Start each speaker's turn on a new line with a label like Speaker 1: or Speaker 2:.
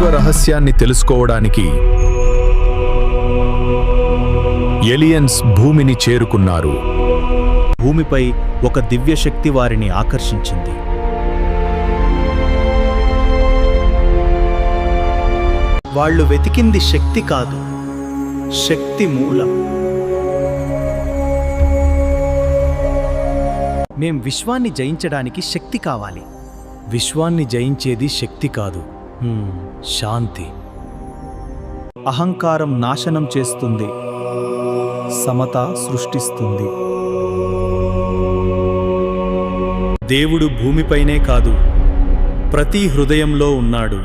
Speaker 1: విశ్వ రహస్యాన్ని తెలుసుకోవడానికి ఏలియన్స్ భూమిని చేరుకున్నారు.
Speaker 2: భూమిపై ఒక దివ్యశక్తి వారిని ఆకర్షించింది. వాళ్ళు వెతికింది శక్తి కాదు, శక్తి మూలం. మేం విశ్వాన్ని జయించడానికి శక్తి కావాలి. విశ్వాన్ని జయించేది శక్తి కాదు, శాంతి. అహంకారం నాశనం చేస్తుంది, సమత సృష్టిస్తుంది. దేవుడు భూమిపైనే కాదు, ప్రతి హృదయంలో ఉన్నాడు.